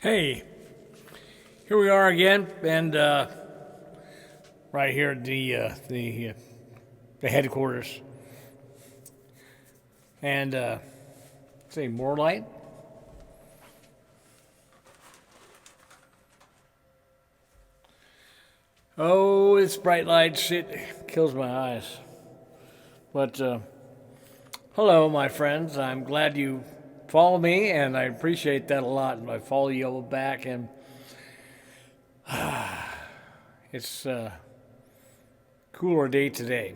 Hey, here we are again, and right here at the headquarters, and say more light. Oh, it's bright light. Shit kills my eyes. But hello, my friends. I'm glad you follow me, and I appreciate that a lot. And I follow you back, and it's a cooler day today.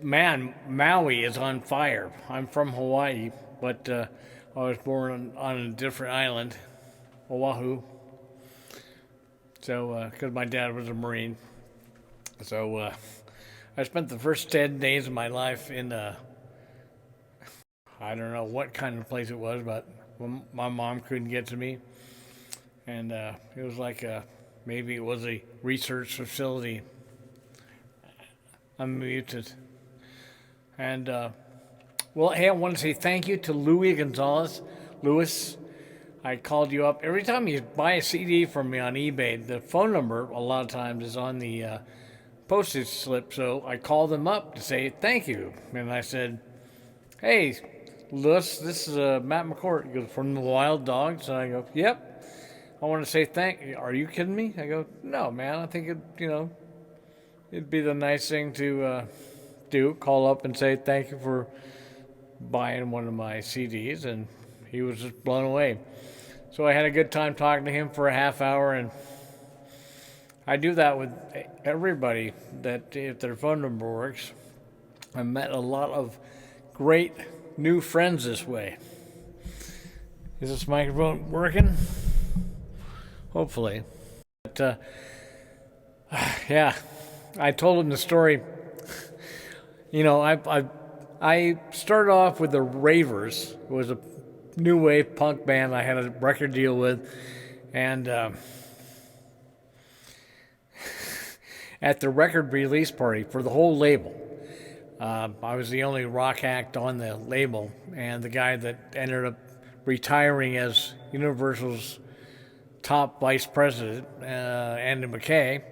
Maui is on fire. I'm from Hawaii, but I was born on a different island, Oahu. So, because my dad was a Marine. So, I spent the first 10 days of my life in I don't know what kind of place it was, but my mom couldn't get to me. And it was like maybe it was a research facility. I'm muted. And, well, hey, I want to say thank you to Louis Gonzalez. Louis, I called you up. Every time you buy a CD from me on eBay, the phone number a lot of times is on the postage slip. So I called them up to say thank you. And I said, hey, Louis, this is Matt McCourt. He goes, from the Wild Dogs. And I go, yep. I want to say thank you. Are you kidding me? I go, no, man. I think it'd be the nice thing to do. Call up and say thank you for buying one of my CDs. And he was just blown away. So I had a good time talking to him for a half hour, and I do that with everybody that if their phone number works. I met a lot of great new friends this way. Is this microphone working? Hopefully. But yeah, I told him the story. I started off with the Ravers. It was a new wave punk band I had a record deal with, and at the record release party for the whole label, I was the only rock act on the label, and the guy that ended up retiring as Universal's top vice president, Andy McKay,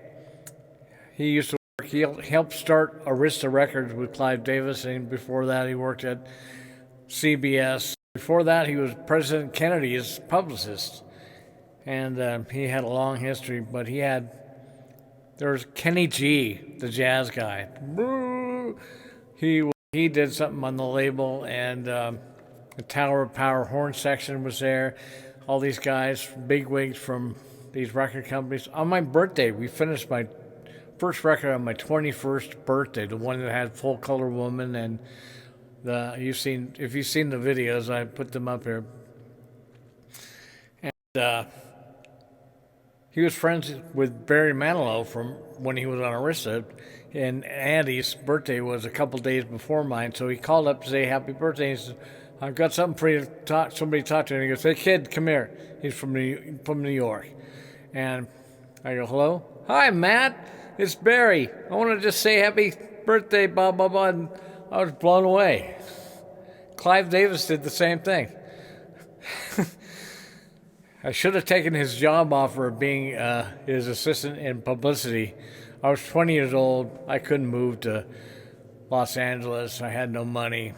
he used to work, he helped start Arista Records with Clive Davis, and before that he worked at CBS. Before that, he was President Kennedy's publicist, and he had a long history. But there was Kenny G, the jazz guy. He did something on the label, and the Tower of Power horn section was there. All these guys, bigwigs from these record companies. On my birthday, we finished my first record on my 21st birthday, the one that had Full Color Woman and. If you've seen the videos, I put them up here. And he was friends with Barry Manilow from when he was on Arista, and Andy's birthday was a couple days before mine, so he called up to say happy birthday. He said, I've got something for you to talk. Somebody to talk to, and he goes, "Hey kid, come here." He's from New York, and I go, "Hello, hi Matt, it's Barry. I want to just say happy birthday, blah blah blah." And I was blown away. Clive Davis did the same thing. I should have taken his job offer of being his assistant in publicity. I was 20 years old. I couldn't move to Los Angeles. I had no money.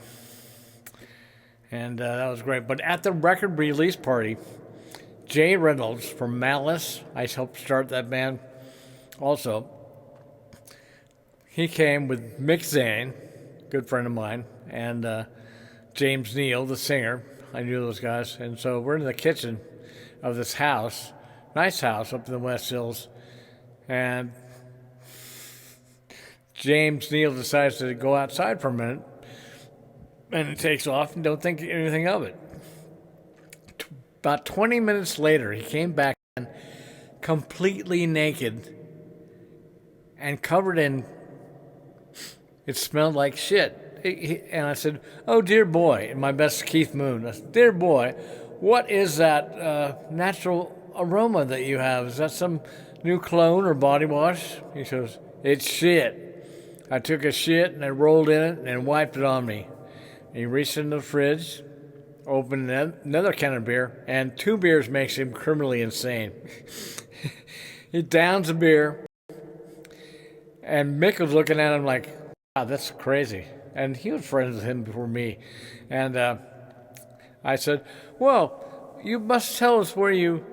And that was great. But at the record release party, Jay Reynolds from Malice, I helped start that band also. He came with Mick Zane, good friend of mine, and James Neal, the singer. I knew those guys. And so we're in the kitchen of this house, nice house up in the West Hills, and James Neal decides to go outside for a minute, and it takes off and don't think anything of it. About 20 minutes later, he came back in completely naked and covered in, it smelled like shit. And I said, "Oh, dear boy," in my best Keith Moon, I said, "Dear boy, what is that natural aroma that you have? Is that some new cologne or body wash?" He says, "It's shit. I took a shit and I rolled in it and wiped it on me." And he reached into the fridge, opened another can of beer, and 2 beers makes him criminally insane. He downs a beer, and Mick was looking at him like, wow, that's crazy. And he was friends with him before me. And I said, well, you must tell us where you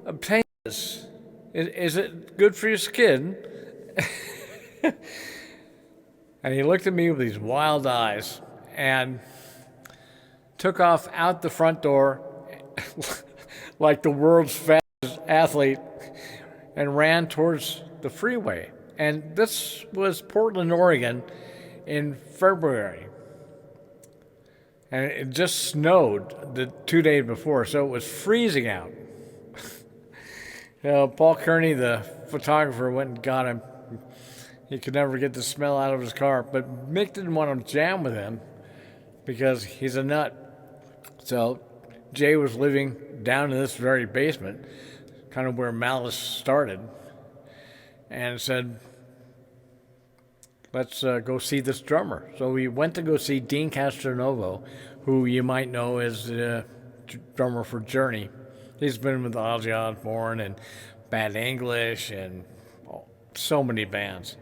obtained this. Is it good for your skin? And he looked at me with these wild eyes and took off out the front door like the world's fastest athlete and ran towards the freeway. And this was Portland, Oregon in February. And it just snowed the 2 days before, so it was freezing out. Paul Kearney, the photographer, went and got him. He could never get the smell out of his car, but Mick didn't want to jam with him because he's a nut. So Jay was living down in this very basement, kind of where Malice started, and said, let's go see this drummer. So we went to go see Dean Castronovo, who you might know as the drummer for Journey. He's been with Ozzy Osbourne and Bad English and so many bands.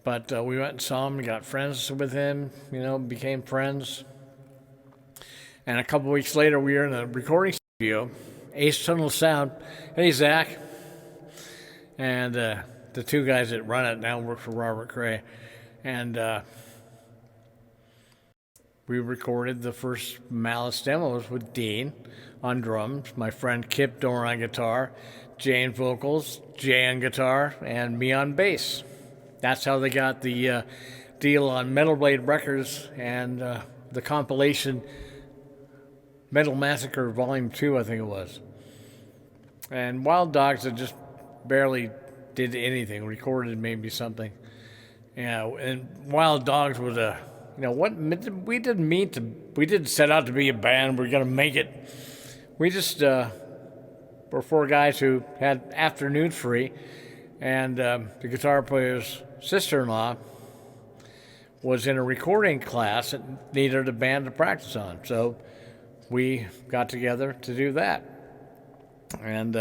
But we went and saw him, got friends with him, became friends. And a couple weeks later, we were in a recording studio, Ace Tunnel Sound. Hey, Zach. And the 2 guys that run it now work for Robert Cray. And we recorded the first Malice demos with Dean on drums, my friend Kip Dorn on guitar, Jay on vocals, Jay on guitar, and me on bass. That's how they got the deal on Metal Blade Records and the compilation Metal Massacre Volume 2, I think it was. And Wild Dogs had just barely did anything, recorded maybe something. And Wild Dogs was we didn't set out to be a band, we're going to make it. We just were 4 guys who had afternoons free, and the guitar player's sister-in-law was in a recording class that needed a band to practice on. So we got together to do that. And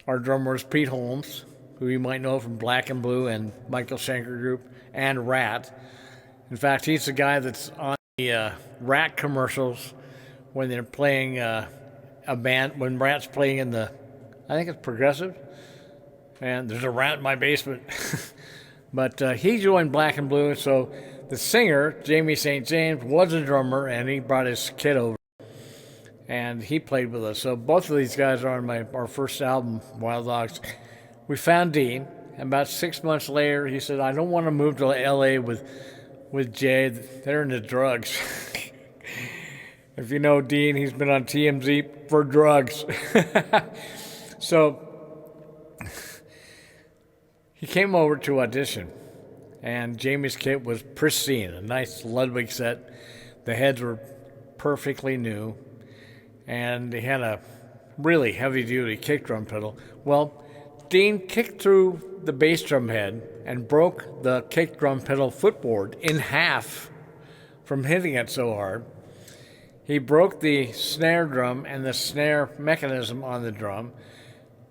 our drummer was Pete Holmes, who you might know from Black and Blue and Michael Schenker Group and Rat. In fact, he's the guy that's on the Rat commercials when they're playing a band, when Rat's playing in I think it's Progressive, and there's a rat in my basement. But he joined Black and Blue, so the singer, Jamie St. James, was a drummer, and he brought his kid over, and he played with us. So both of these guys are on our first album, Wild Dogs. We found Dean, and about 6 months later, he said, I don't want to move to L.A. with Jay. They're into drugs. If you know Dean, he's been on TMZ for drugs. So he came over to audition, and Jamie's kit was pristine, a nice Ludwig set. The heads were perfectly new, and he had a really heavy-duty kick drum pedal. Well, Dean kicked through the bass drum head and broke the kick drum pedal footboard in half from hitting it so hard. He broke the snare drum and the snare mechanism on the drum,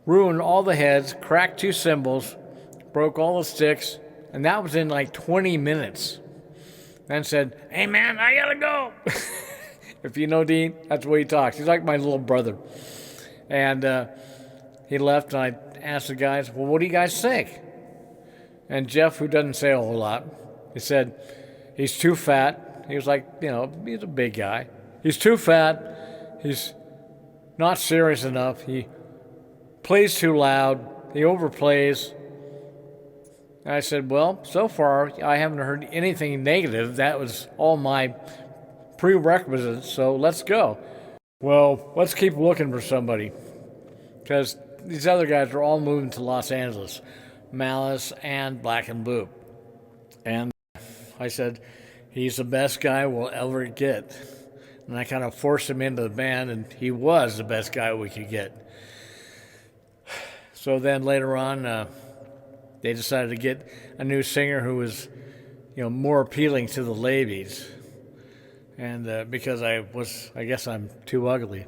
ruined all the heads, cracked 2 cymbals, broke all the sticks, and that was in like 20 minutes. Then said, hey man, I gotta go. If you know Dean, that's the way he talks. He's like my little brother. And he left, and I asked the guys, well, what do you guys think? And Jeff, who doesn't say a whole lot, he said, he's too fat. He was like, he's a big guy. He's too fat. He's not serious enough. He plays too loud. He overplays. And I said, well, so far I haven't heard anything negative. That was all my prerequisites, so let's go. Well, let's keep looking for somebody, because these other guys are all moving to Los Angeles, Malice and Black and Blue. And I said, he's the best guy we'll ever get. And I kind of forced him into the band, and he was the best guy we could get. So then later on, they decided to get a new singer who was, more appealing to the ladies. and because I guess I'm too ugly.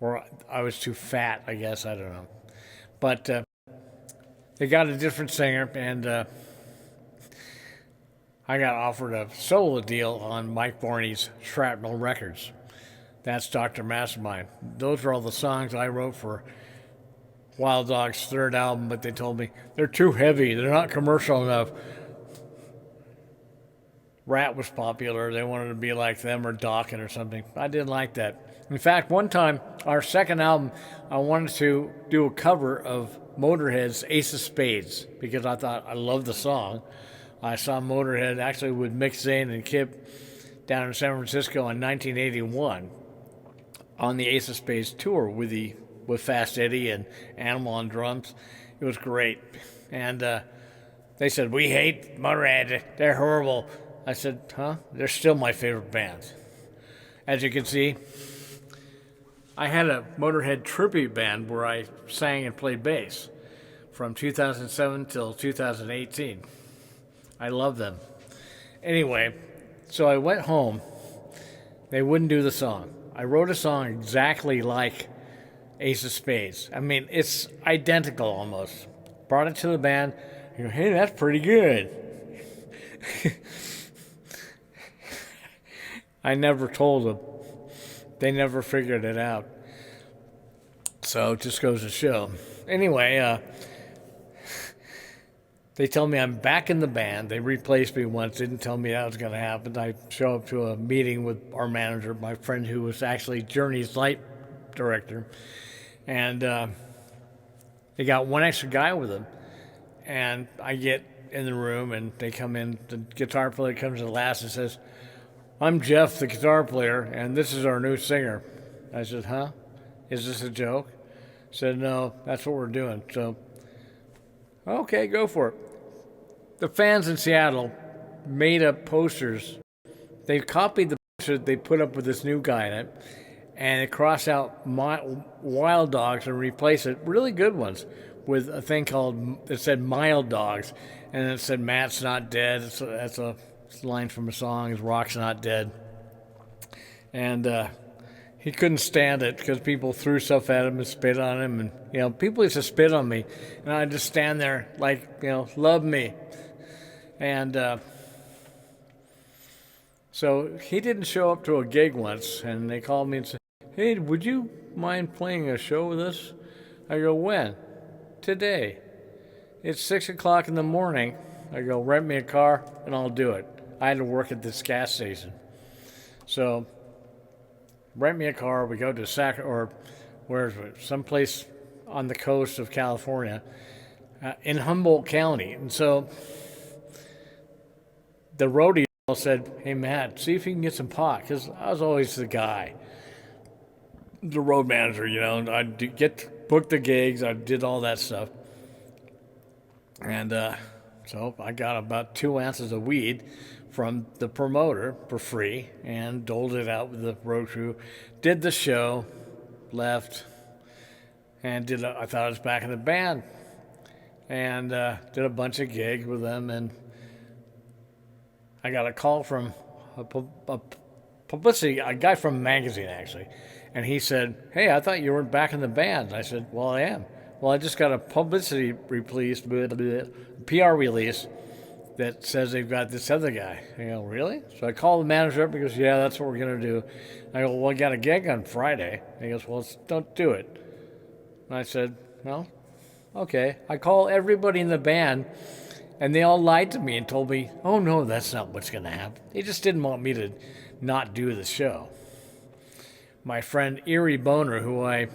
Or I was too fat, I guess, I don't know. But they got a different singer, and I got offered a solo deal on Mike Borney's Shrapnel Records. That's Dr. Mastermind. Those are all the songs I wrote for Wild Dog's third album, but they told me they're too heavy, they're not commercial enough. Rat was popular, they wanted to be like them or Dawkins or something. I didn't like that. In fact, one time, our second album, I wanted to do a cover of Motorhead's Ace of Spades because I thought I loved the song. I saw Motorhead actually with Mick Zane and Kip down in San Francisco in 1981 on the Ace of Spades tour with Fast Eddie and Animal on drums. It was great. And they said, "We hate Motorhead, they're horrible." I said, "Huh? They're still my favorite band." As you can see, I had a Motorhead tribute band where I sang and played bass from 2007 till 2018. I love them. Anyway, so I went home. They wouldn't do the song. I wrote a song exactly like Ace of Spades. I mean, it's identical almost. Brought it to the band. I go, "Hey, that's pretty good." I never told them. They never figured it out. So it just goes to show. Anyway, they tell me I'm back in the band. They replaced me once, didn't tell me that was going to happen. I show up to a meeting with our manager, my friend who was actually Journey's light director. And they got one extra guy with them. And I get in the room and they come in. The guitar player comes to the last and says, "I'm Jeff, the guitar player, and this is our new singer." I said, "Huh? Is this a joke?" He said, "No, that's what we're doing." So, okay, go for it. The fans in Seattle made up posters. They copied the poster they put up with this new guy in it, and they crossed out Wild Dogs and replaced it, really good ones, with a thing called, it said Mild Dogs, and it said Matt's not dead. That's a line from a song, is "Rock's not dead." And he couldn't stand it because people threw stuff at him and spit on him. And, people used to spit on me. And I'd just stand there like, "Love me." And so he didn't show up to a gig once. And they called me and said, "Hey, would you mind playing a show with us?" I go, "When?" "Today. It's 6 o'clock in the morning." I go, "Rent me a car and I'll do it." I had to work at this gas station. So, rent me a car. We go to someplace on the coast of California, in Humboldt County. And so, the roadie said, "Hey, Matt, see if you can get some pot," because I was always the guy, the road manager. I'd book the gigs. I did all that stuff. And so I got about 2 ounces of weed from the promoter for free and doled it out with the road crew. Did the show, left, and I thought I was back in the band, and did a bunch of gigs with them. And I got a call from a guy from a magazine actually, and he said, "Hey, I thought you weren't back in the band." I said, "Well, I am." "Well, I just got a publicity release, PR release, that says they've got this other guy." I go, "Really?" So I called the manager up. He goes, "Yeah, that's what we're going to do." I go, "Well, I got a gig on Friday." He goes, "Well, don't do it." And I said, "Well, okay." I called everybody in the band, and they all lied to me and told me, "Oh, no, that's not what's going to happen." They just didn't want me to not do the show. My friend Erie Boner, who I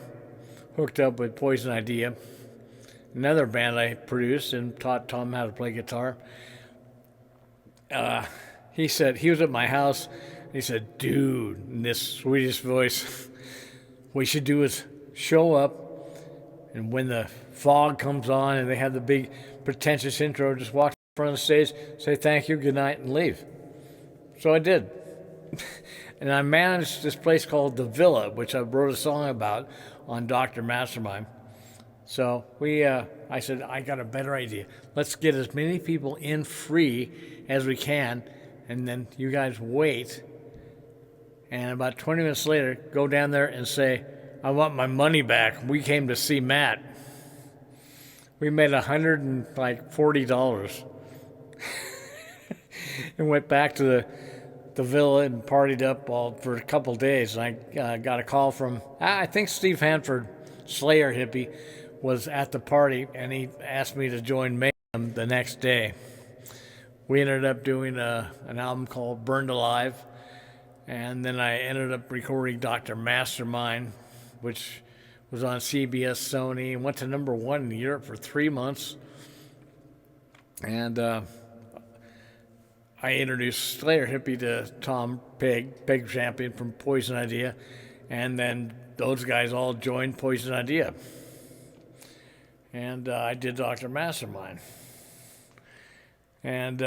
hooked up with Poison Idea, another band I produced and taught Tom how to play guitar. He said, he was at my house, he said, "Dude," in this sweetest voice, "we should do is show up, and when the fog comes on and they have the big pretentious intro, just walk in front of the stage, say thank you, good night, and leave." So I did. And I managed this place called The Villa, which I wrote a song about on Dr. Mastermind. So I said, I got a better idea. Let's get as many people in free as we can and then you guys wait, and about 20 minutes later, go down there and say, I want my money back. We came to see Matt. We made $140 and went back to the villa and partied up all for a couple of days. And I got a call from, I think Steve Hanford, Slayer hippie, was at the party, and he asked me to join Mayham the next day. We ended up doing an album called Burned Alive, and then I ended up recording Dr. Mastermind, which was on CBS, Sony, and went to #1 in Europe for 3 months. And I introduced Slayer Hippie to Tom Peg Champion from Poison Idea, and then those guys all joined Poison Idea. And I did Dr. Mastermind. And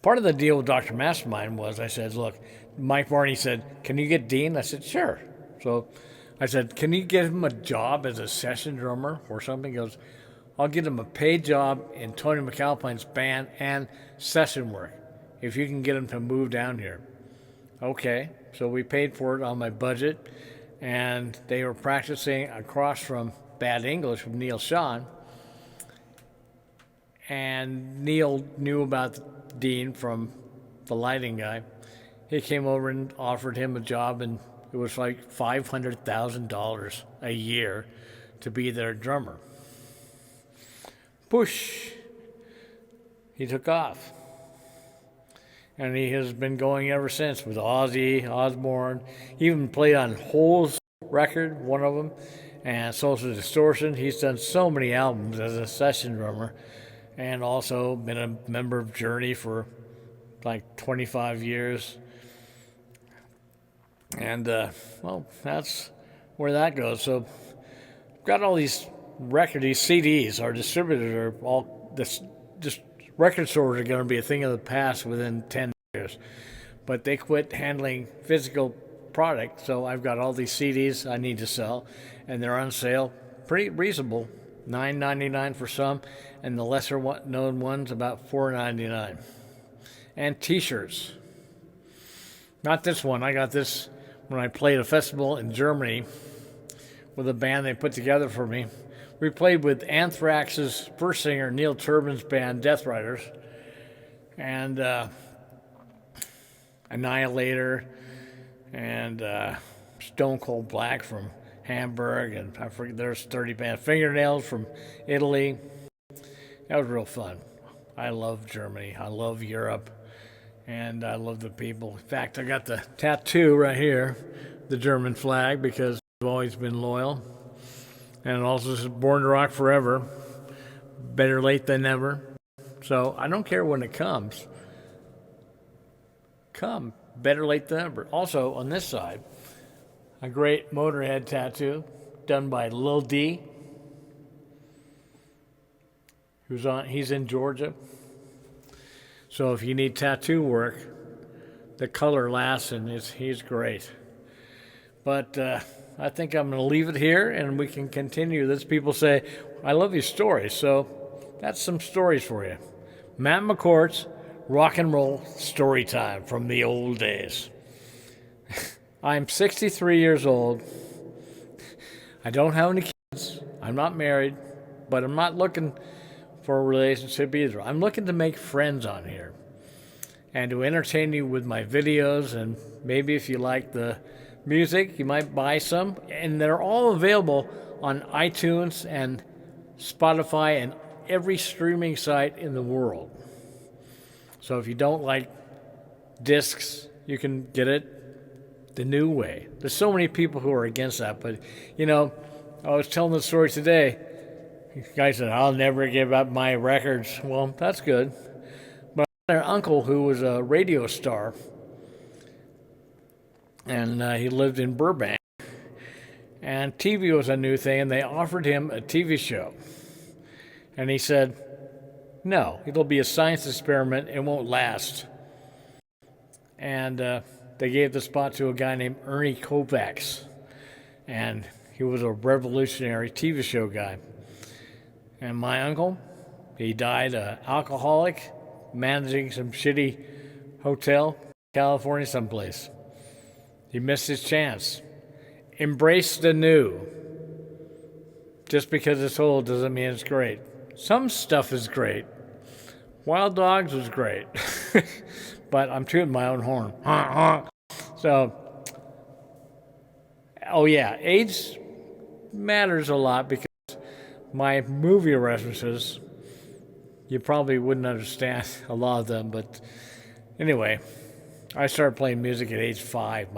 part of the deal with Dr. Mastermind was I said, look, Mike Varney said, can you get Dean? I said, sure. So I said, can you get him a job as a session drummer or something? He goes, I'll get him a paid job in Tony McAlpine's band and session work if you can get him to move down here. Okay, so we paid for it on my budget, and they were practicing across from Bad English with Neil Sean. And Neil knew about Dean from the lighting guy. He came over and offered him a job, and it was like $500,000 a year to be their drummer. Push. He took off. And he has been going ever since with Ozzy Osbourne. He even played on Hole's record, one of them, and Social Distortion. He's done so many albums as a session drummer, and also been a member of Journey for like 25 years. And, well, that's where that goes. So, got all these these CDs. Our distributors are all, just record stores are going to be a thing of the past within 10 years. But they quit handling physical product, so I've got all these CDs I need to sell, and they're on sale, pretty reasonable, $9.99 for some, and the lesser known ones about $4.99. And T-shirts. Not this one. I got this when I played a festival in Germany with a band they put together for me. We played with Anthrax's first singer, Neil Turbin's band, Death Riders, and Annihilator, and Stone Cold Black from Hamburg, and I forget, there's 30 bands. Fingernails from Italy. That was real fun. I love Germany. I love Europe. And I love the people. In fact, I got the tattoo right here, the German flag, because I've always been loyal. And it also says Born to Rock Forever. Better late than never. So I don't care when it comes. Come. Better late than never. Also, on this side, a great Motorhead tattoo done by Lil D. He's in Georgia. So if you need tattoo work, the color lasts, and he's great. But I think I'm going to leave it here, and we can continue this. People say, I love your stories, so that's some stories for you. Matt McCourt's rock and roll story time from the old days. I'm 63 years old. I don't have any kids. I'm not married, but I'm not looking for a relationship either. I'm looking to make friends on here and to entertain you with my videos, and maybe if you like the music, you might buy some. And they're all available on iTunes and Spotify and every streaming site in the world. So if you don't like discs, you can get it the new way. There's so many people who are against that, but I was telling the story today. The guy said, I'll never give up my records. Well, that's good. But I had an uncle who was a radio star, and he lived in Burbank. And TV was a new thing, and they offered him a TV show. And he said, no, it'll be a science experiment. It won't last. And they gave the spot to a guy named Ernie Kovacs. And he was a revolutionary TV show guy. And my uncle, he died an alcoholic managing some shitty hotel, California someplace. He missed his chance. Embrace the new. Just because it's old doesn't mean it's great. Some stuff is great. Wild Dogs was great. But I'm tooting my own horn. So, oh yeah, age matters a lot because my movie references, you probably wouldn't understand a lot of them, but anyway, I started playing music at age 5.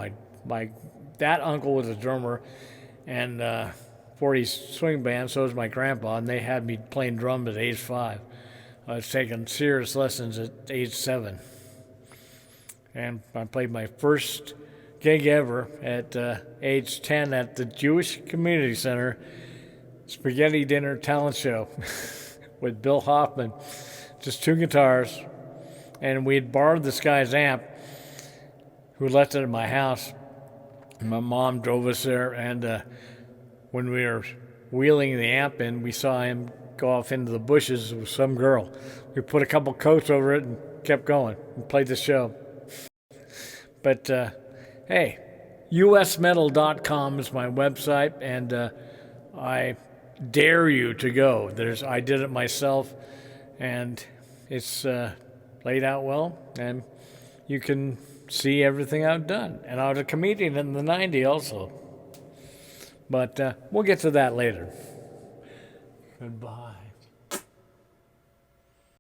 That uncle was a drummer and 40s swing band, so was my grandpa, and they had me playing drums at age 5. I was taking serious lessons at age 7. And I played my first gig ever at age 10 at the Jewish Community Center Spaghetti Dinner Talent Show with Bill Hoffman, just 2 guitars. And we had borrowed this guy's amp who left it at my house. My mom drove us there, and when we were wheeling the amp in, we saw him go off into the bushes with some girl. We put a couple coats over it and kept going and played the show. But hey, usmetal.com is my website, and I dare you to go. I did it myself, and it's laid out well, and you can see everything I've done. And I was a comedian in the 90s also. But we'll get to that later. Goodbye.